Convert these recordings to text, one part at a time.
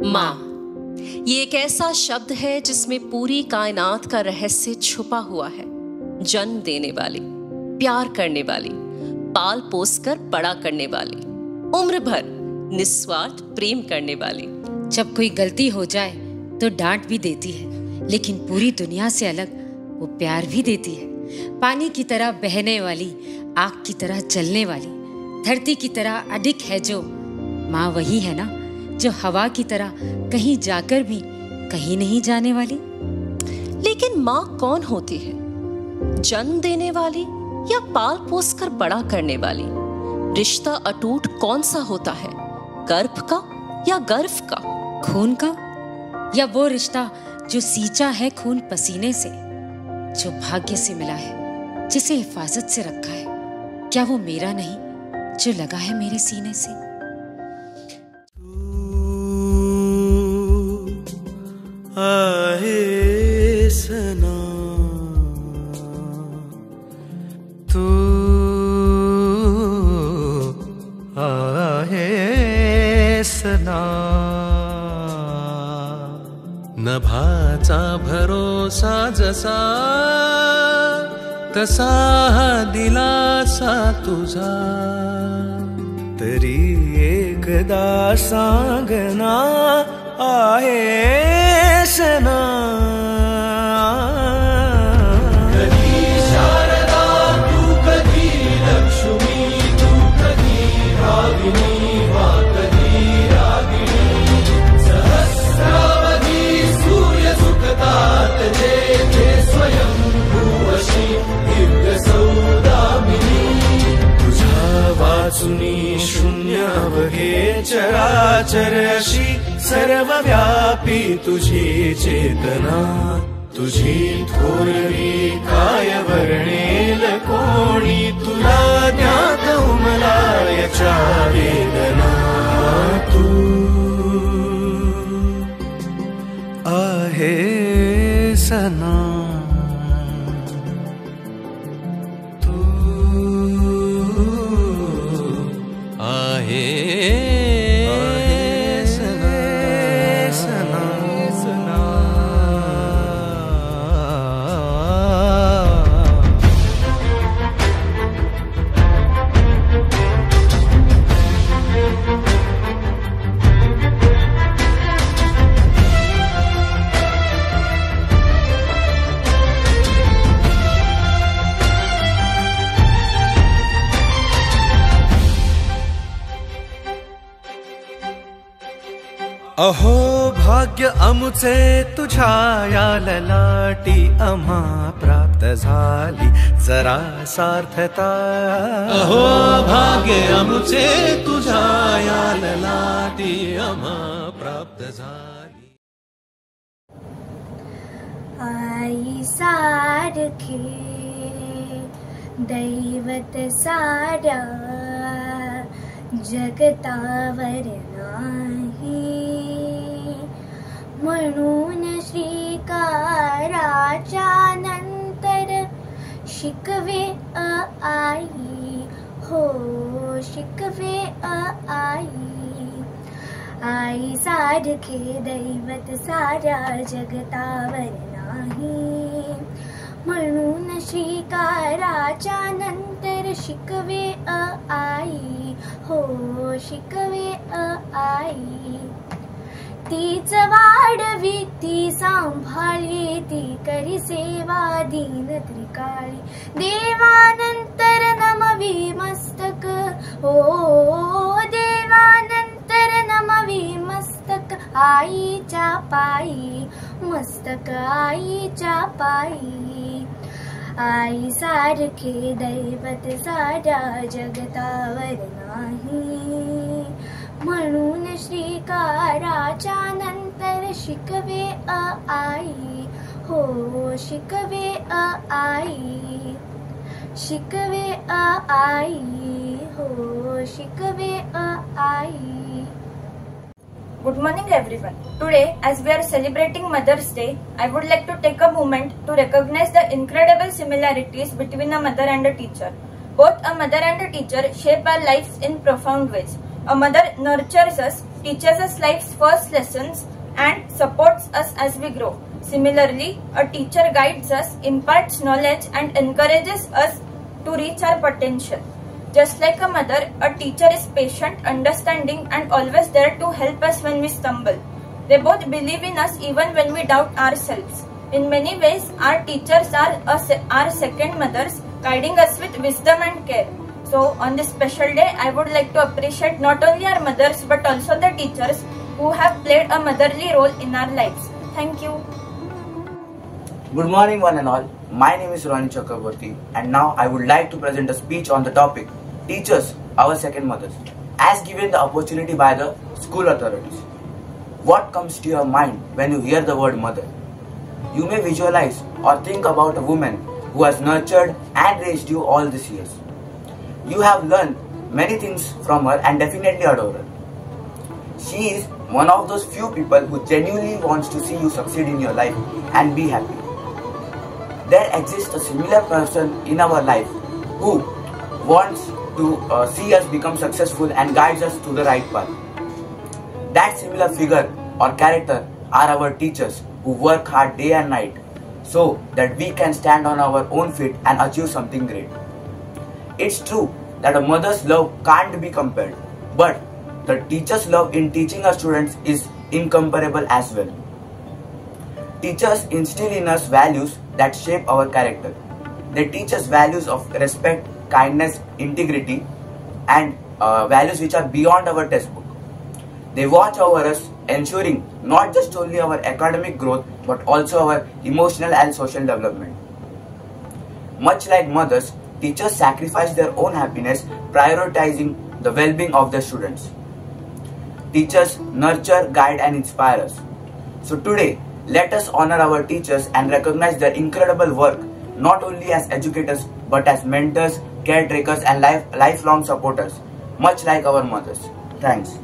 माँ। ये एक ऐसा शब्द है जिसमें पूरी कायनात का रहस्य छुपा हुआ है। जन्म देने वाली, प्यार करने वाली, पाल पोस कर बड़ा करने वाली, उम्र भर निस्वार्थ प्रेम करने वाली। जब कोई गलती हो जाए तो डांट भी देती है, लेकिन पूरी दुनिया से अलग वो प्यार भी देती है। पानी की तरह बहने वाली, आग की तरह जलने वाली, धरती की तरह अडिग है जो माँ वही है ना, जो हवा की तरह कहीं जाकर भी कहीं नहीं जाने वाली। लेकिन माँ कौन होती है? जन्म देने वाली या पाल पोस कर बड़ा करने वाली? रिश्ता अटूट कौन सा होता है? गर्भ का या गर्व का? खून का या वो रिश्ता जो सींचा है खून पसीने से, जो भाग्य से मिला है, जिसे हिफाजत से रखा है? क्या वो मेरा नहीं जो लगा है मेरे सीने से? आहे सना तू आहे सना, नभाचा भरोसा जसा तसा दिलासा तुझा, तरी एकदा सांगना आहे सना। कधी शारदा तू, कधी लक्ष्मी तू, कधी रागिनी वा कधी रागिणी, सहस्रावधी सूर्य सुखतात जे स्वयं भूवशी दिव्य सौदामिनी, तुझा वाचुनी शून्य अवघे चराचर अशी सर्वव्यापी तुझी चेतना, तुझी थोरवी काय वर्णेल कोणी, तुला ज्ञात उमला याच्या वेदना। तू आहे सना, तू आहे अहो भाग्य अमुचे तुझ्या या ललाटी, आम्हा प्राप्त झाली जरा सार्थता। अहो भाग्य अमुचे तुझ्या या ललाटी, आम्हा प्राप्त झाली। आई सारखे दैवत सारा जगतावर नाही, म्हणून श्रीकाराच्या नंतर शिकवे आई, हो शिकवे आई। आई सारखे दैवत साऱ्या जगतावर नाही, म्हणून श्रीकाराच्या नंतर शिकवे आई, हो शिकवे आई। तीच वाढवी ती सांभाळी, ती करी सेवा दीन त्रिकाळी, देवानंतर नमवी मस्तक, हो देवानंतर नमवी मस्तक, आईच्या पायी मस्तक आईच्या पायी। आई सारखे दैवत साऱ्या जगतावर नाही, म्हणून श्रीकाराच्या नंतर शिकवे आई, हो शिकवे आई, शिकवे आई, हो शिकवे आई। Good morning everyone. Today, as we are celebrating Mother's Day, I would like to take a moment to recognize the incredible similarities between a mother and a teacher. Both a mother and a teacher shape our lives in profound ways. A mother nurtures us, teaches us life's first lessons, and supports us as we grow. Similarly, a teacher guides us, imparts knowledge, and encourages us to reach our potential. Just like a mother, a teacher is patient, understanding, and always there to help us when we stumble. They both believe in us even when we doubt ourselves. In many ways, our teachers are our second mothers, guiding us with wisdom and care. So, on this special day, I would like to appreciate not only our mothers but also the teachers who have played a motherly role in our lives. Thank you. Good morning, one and all. My name is Ronnie Chakraborty, and now I would like to present a speech on the topic Teachers, our second mothers, as given the opportunity by the school authorities. What comes to your mind when you hear the word mother? You may visualize or think about a woman who has nurtured and raised you all these years. You have learned many things from her and definitely adore her. She is one of those few people who genuinely wants to see you succeed in your life and be happy. There exists a similar person in our life who wants to see us become successful and guides us to the right path. That similar figure or character are our teachers who work hard day and night so that we can stand on our own feet and achieve something great. It's true that a mother's love can't be compared, but the teacher's love in teaching our students is incomparable as well. Teachers instill in us values that shape our character. They teach us values of respect, kindness, integrity, and values which are beyond our textbook. They watch over us, ensuring not just only our academic growth but also our emotional and social development. Much like mothers, teachers sacrifice their own happiness, prioritizing the well-being of their students. Teachers nurture, guide, and inspire us. So today, let us honor our teachers and recognize their incredible work, not only as educators but as mentors, caretakers, and lifelong supporters, much like our mothers. Thanks.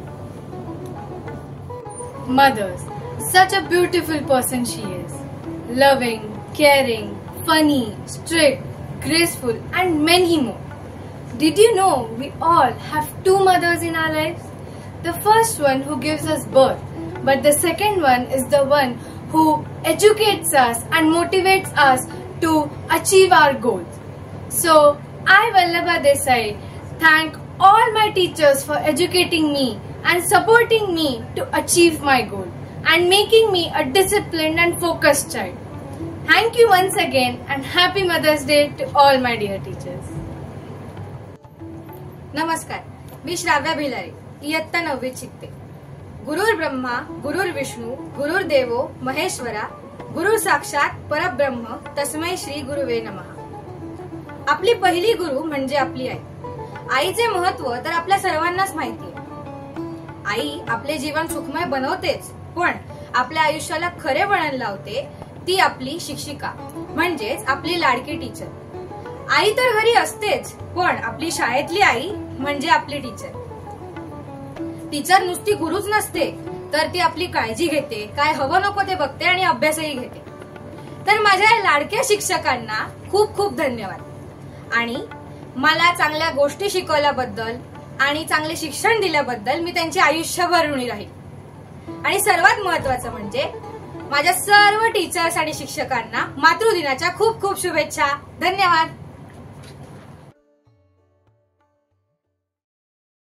Mothers, such a beautiful person she is. Loving, caring, funny, strict, graceful, and many more. Did you know we all have two mothers in our lives? The first one who gives us birth, but the second one is the one who educates us and motivates us to achieve our goals. So, I, Vallabha Desai, thank all my teachers for educating me and supporting me to achieve my goal and making me a disciplined and focused child. Thank you once again and Happy Mother's Day to all my dear teachers. नमस्कार, मी श्राव्या भिलारी, इयत्ता 9वीत शिकते. गुरुर ब्रह्मा, गुरुर विष्णू, गुरुर देवो महेश्वरा, गुरु साक्षात परब्रह्म, तस्मै श्री गुरुवे नमः. आपली पहिली गुरु म्हणजे आपली आई. आईचे महत्व तर आपल्या सर्वांनाच माहिती आहे. आई आपले जीवन सुखमय बनवतेच, पण आपल्या आयुष्याला खरे वळण लावते ती आपली शिक्षिका, म्हणजेच आपली लाडकी टीचर. आई तर घरी असतेच, पण आपली शाळेतली आई म्हणजे आपली टीचर. टीचर नुसती गुरुच नसते, तर ती आपली काळजी घेते, काय हवं नको ते बघते आणि अभ्यासही घेते. तर माझ्या लाडक्या शिक्षकांना खूप खूप धन्यवाद. आणि मला चांगल्या गोष्टी शिकवल्याबद्दल आणि चांगले शिक्षण दिल्याबद्दल मी त्यांचे आयुष्यभर ऋणी राहील. आणि सर्वात महत्त्वाचं म्हणजे माझ्या सर्व टीचर्स आणि शिक्षकांना मातृदिनाच्या खूप खूप शुभेच्छा. धन्यवाद.